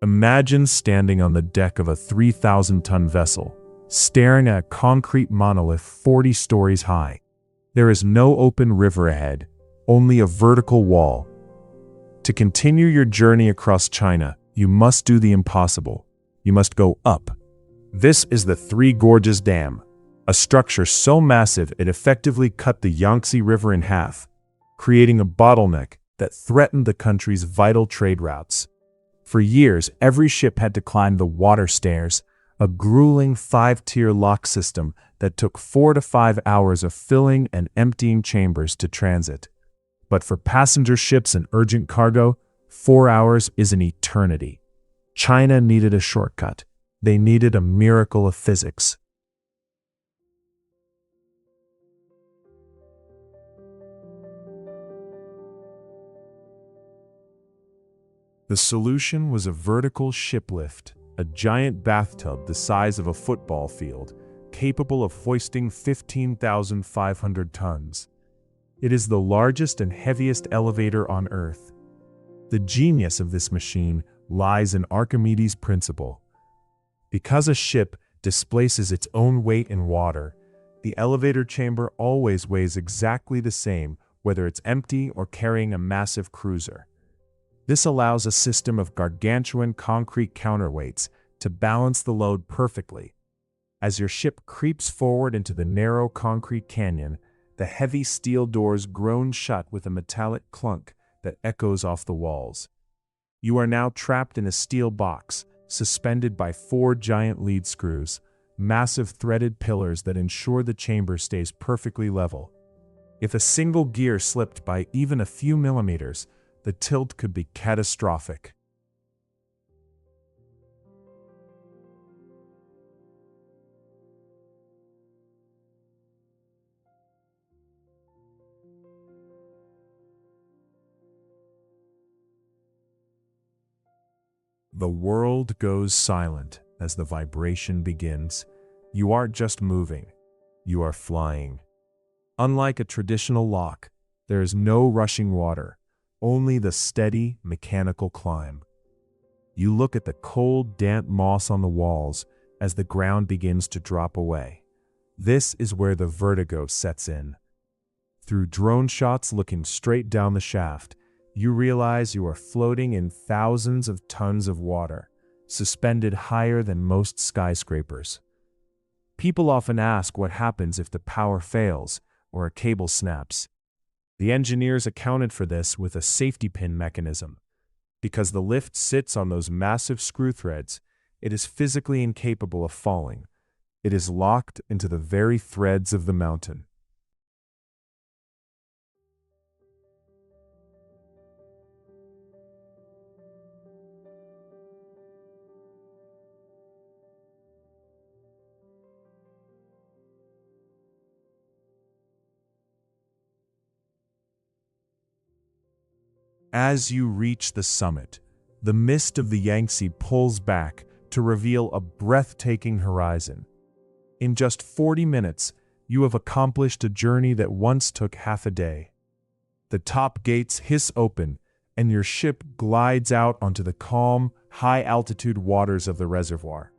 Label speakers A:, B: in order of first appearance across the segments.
A: Imagine standing on the deck of a 3,000-ton vessel, staring at a concrete monolith 40 stories high. There is no open river ahead, only a vertical wall. To continue your journey across China, you must do the impossible. You must go up. This is the Three Gorges Dam, a structure so massive it effectively cut the Yangtze River in half, creating a bottleneck that threatened the country's vital trade routes. For years, every ship had to climb the water stairs, a grueling 5-tier lock system that took 4 to 5 hours of filling and emptying chambers to transit. But for passenger ships and urgent cargo, 4 hours is an eternity. China needed a shortcut. They needed a miracle of physics. The solution was a vertical shiplift, a giant bathtub the size of a football field, capable of hoisting 15,500 tons. It is the largest and heaviest elevator on Earth. The genius of this machine lies in Archimedes' principle. Because a ship displaces its own weight in water, the elevator chamber always weighs exactly the same, whether it's empty or carrying a massive cruiser. This allows a system of gargantuan concrete counterweights to balance the load perfectly. As your ship creeps forward into the narrow concrete canyon, the heavy steel doors groan shut with a metallic clunk that echoes off the walls. You are now trapped in a steel box, suspended by 4 giant lead screws, massive threaded pillars that ensure the chamber stays perfectly level. If a single gear slipped by even a few millimeters, the tilt could be catastrophic. The world goes silent as the vibration begins. You aren't just moving, you are flying. Unlike a traditional lock, there is no rushing water, only the steady, mechanical climb. You look at the cold, damp moss on the walls as the ground begins to drop away. This is where the vertigo sets in. Through drone shots looking straight down the shaft, you realize you are floating in thousands of tons of water, suspended higher than most skyscrapers. People often ask what happens if the power fails or a cable snaps. The engineers accounted for this with a safety pin mechanism. Because the lift sits on those massive screw threads, it is physically incapable of falling. It is locked into the very threads of the mountain. As you reach the summit, the mist of the Yangtze pulls back to reveal a breathtaking horizon. In just 40 minutes, you have accomplished a journey that once took half a day. The top gates hiss open, and your ship glides out onto the calm, high-altitude waters of the reservoir.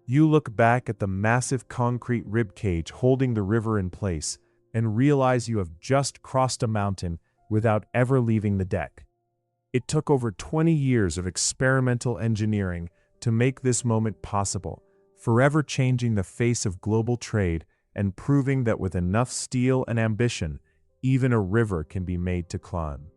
A: You look back at the massive concrete ribcage holding the river in place and realize you have just crossed a mountain without ever leaving the deck. It took over 20 years of experimental engineering to make this moment possible, forever changing the face of global trade and proving that with enough steel and ambition, even a river can be made to climb.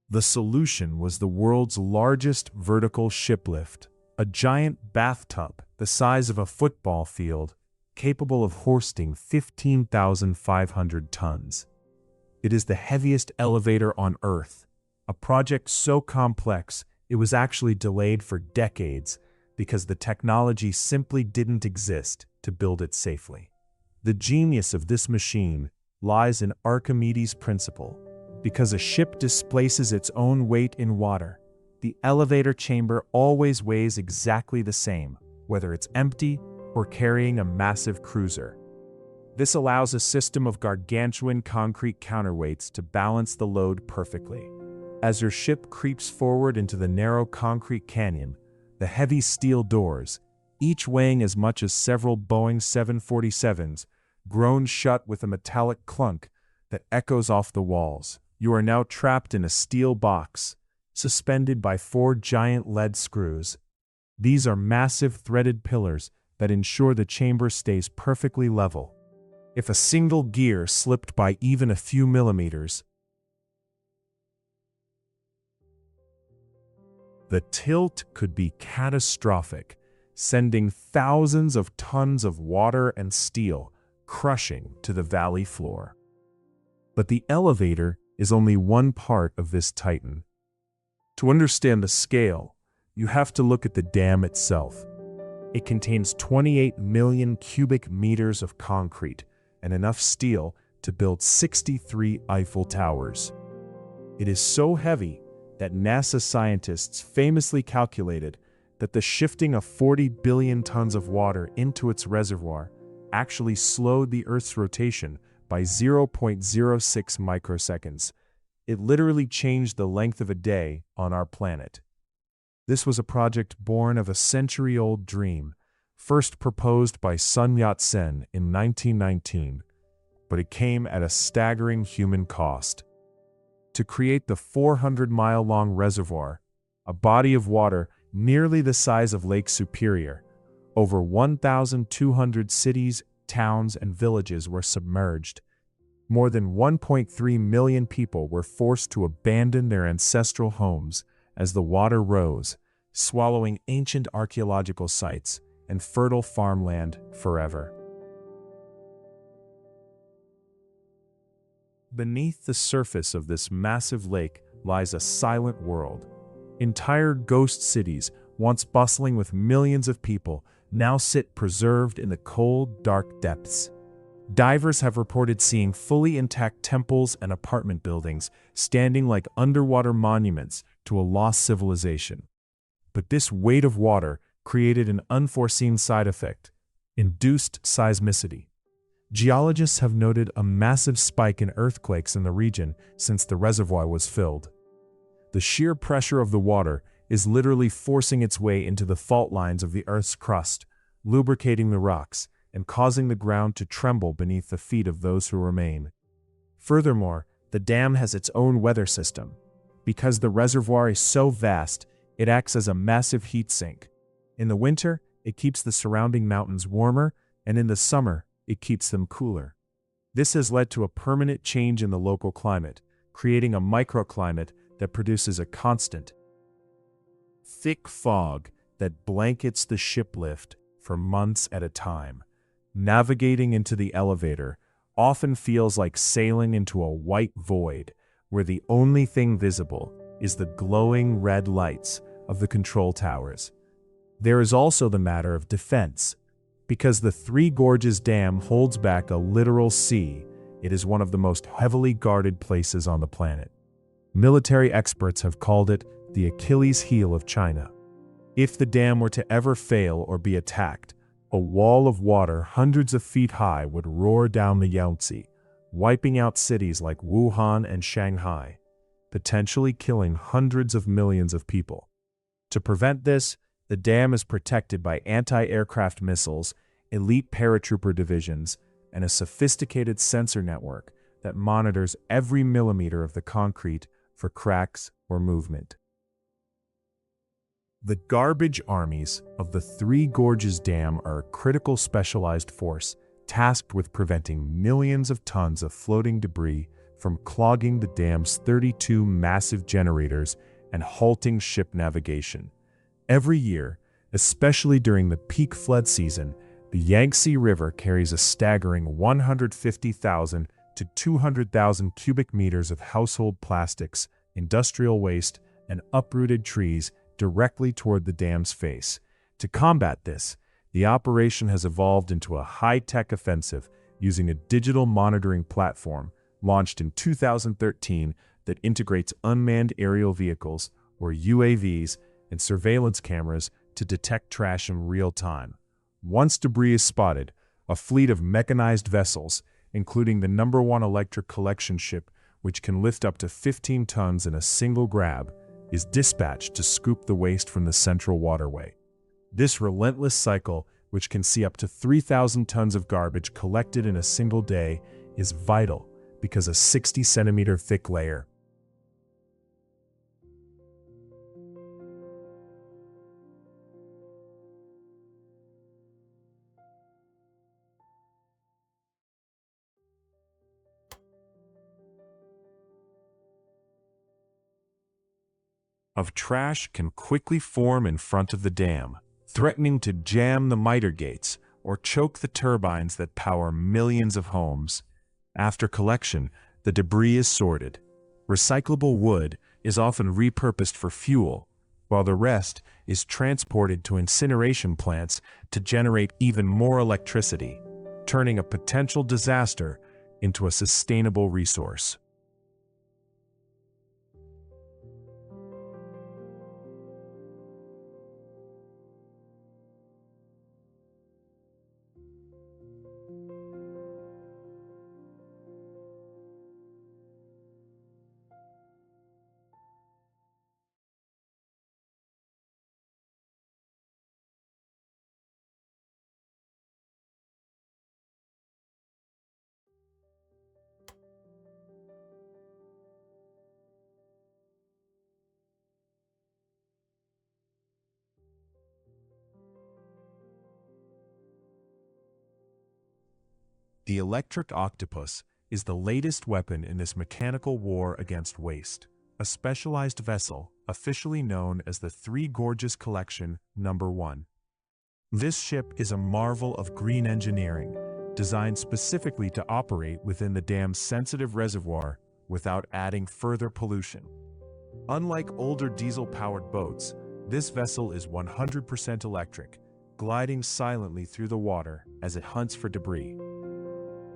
A: The solution was the world's largest vertical shiplift, a giant bathtub the size of a football field, capable of hoisting 15,500 tons. It is the heaviest elevator on Earth, a project so complex it was actually delayed for decades because the technology simply didn't exist to build it safely. The genius of this machine lies in Archimedes' principle. Because a ship displaces its own weight in water, the elevator chamber always weighs exactly the same, whether it's empty or carrying a massive cruiser. This allows a system of gargantuan concrete counterweights to balance the load perfectly. As your ship creeps forward into the narrow concrete canyon, the heavy steel doors, each weighing as much as several Boeing 747s, groan shut with a metallic clunk that echoes off the walls. You are now trapped in a steel box, suspended by 4 giant lead screws. These are massive threaded pillars that ensure the chamber stays perfectly level. If a single gear slipped by even a few millimeters, the tilt could be catastrophic, sending thousands of tons of water and steel crushing to the valley floor. But the elevator is only one part of this titan. To understand the scale, you have to look at the dam itself. It contains 28 million cubic meters of concrete and enough steel to build 63 Eiffel Towers. It is so heavy that NASA scientists famously calculated that the shifting of 40 billion tons of water into its reservoir actually slowed the Earth's rotation by 0.06 microseconds. It literally changed the length of a day on our planet. This was a project born of a century-old dream, first proposed by Sun Yat-sen in 1919, but it came at a staggering human cost. To create the 400-mile-long reservoir, a body of water nearly the size of Lake Superior, over 1,200 cities, towns, and villages were submerged. More than 1.3 million people were forced to abandon their ancestral homes as the water rose, swallowing ancient archaeological sites and fertile farmland forever. Beneath the surface of this massive lake lies a silent world. Entire ghost cities, once bustling with millions of people, now sit preserved in the cold, dark depths. Divers have reported seeing fully intact temples and apartment buildings standing like underwater monuments to a lost civilization. But this weight of water created an unforeseen side effect: induced seismicity. Geologists have noted a massive spike in earthquakes in the region since the reservoir was filled. The sheer pressure of the water is literally forcing its way into the fault lines of the Earth's crust, lubricating the rocks and causing the ground to tremble beneath the feet of those who remain. Furthermore, the dam has its own weather system. Because the reservoir is so vast, it acts as a massive heat sink. In the winter, it keeps the surrounding mountains warmer, and in the summer, it keeps them cooler. This has led to a permanent change in the local climate, creating a microclimate that produces a constant, thick fog that blankets the ship lift for months at a time. Navigating into the elevator often feels like sailing into a white void where the only thing visible is the glowing red lights of the control towers. There is also the matter of defense. Because the Three Gorges Dam holds back a literal sea, it is one of the most heavily guarded places on the planet. Military experts have called it the Achilles heel of China. If the dam were to ever fail or be attacked, a wall of water hundreds of feet high would roar down the Yangtze, wiping out cities like Wuhan and Shanghai, potentially killing hundreds of millions of people. To prevent this, the dam is protected by anti-aircraft missiles, elite paratrooper divisions, and a sophisticated sensor network that monitors every millimeter of the concrete for cracks or movement. The garbage armies of the Three Gorges Dam are a critical specialized force tasked with preventing millions of tons of floating debris from clogging the dam's 32 massive generators and halting ship navigation. Every year, especially during the peak flood season, the Yangtze River carries a staggering 150,000 to 200,000 cubic meters of household plastics, industrial waste, and uprooted trees directly toward the dam's face. To combat this, the operation has evolved into a high-tech offensive using a digital monitoring platform launched in 2013 that integrates unmanned aerial vehicles, or UAVs, and surveillance cameras to detect trash in real time. Once debris is spotted, a fleet of mechanized vessels, including the #1 electric collection ship, which can lift up to 15 tons in a single grab, is dispatched to scoop the waste from the central waterway. This relentless cycle, which can see up to 3,000 tons of garbage collected in a single day, is vital because a 60-centimeter thick layer of trash can quickly form in front of the dam, threatening to jam the miter gates or choke the turbines that power millions of homes. After collection, the debris is sorted. Recyclable wood is often repurposed for fuel, while the rest is transported to incineration plants to generate even more electricity, turning a potential disaster into a sustainable resource. The electric octopus is the latest weapon in this mechanical war against waste, a specialized vessel officially known as the Three Gorges Collection #1. This ship is a marvel of green engineering, designed specifically to operate within the dam's sensitive reservoir without adding further pollution. Unlike older diesel-powered boats, this vessel is 100% electric, gliding silently through the water as it hunts for debris.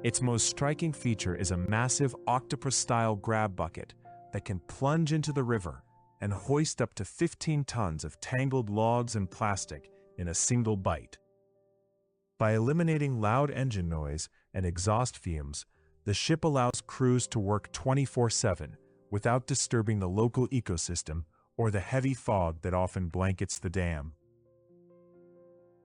A: Its most striking feature is a massive octopus-style grab bucket that can plunge into the river and hoist up to 15 tons of tangled logs and plastic in a single bite. By eliminating loud engine noise and exhaust fumes, the ship allows crews to work 24/7 without disturbing the local ecosystem or the heavy fog that often blankets the dam.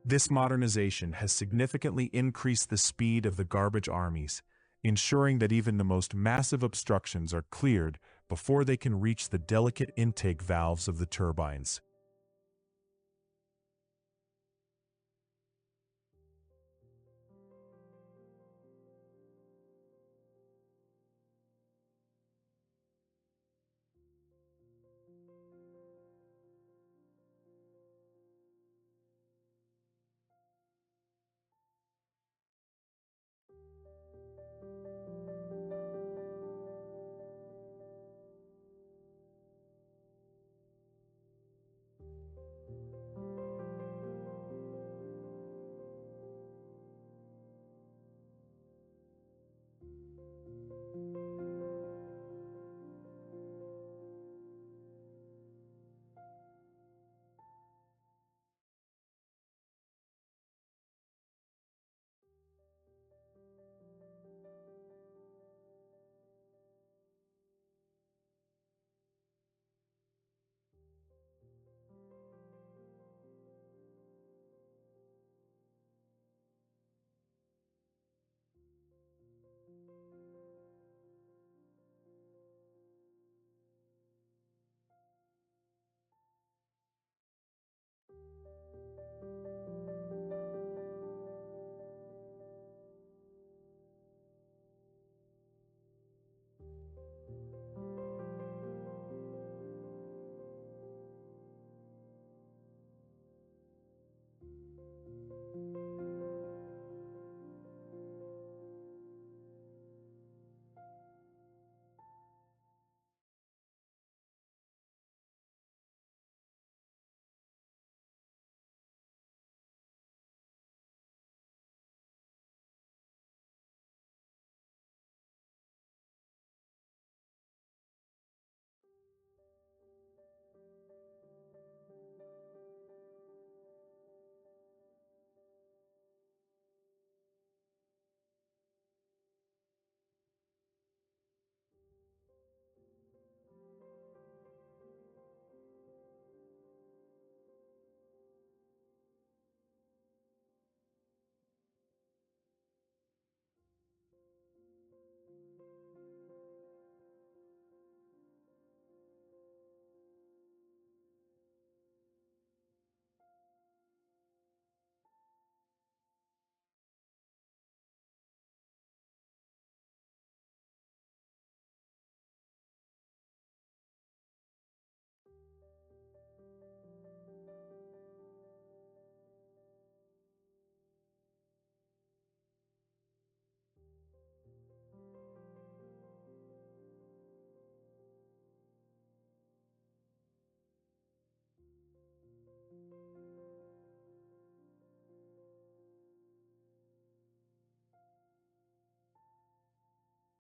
A: This modernization has significantly increased the speed of the garbage armies, ensuring that even the most massive obstructions are cleared before they can reach the delicate intake valves of the turbines.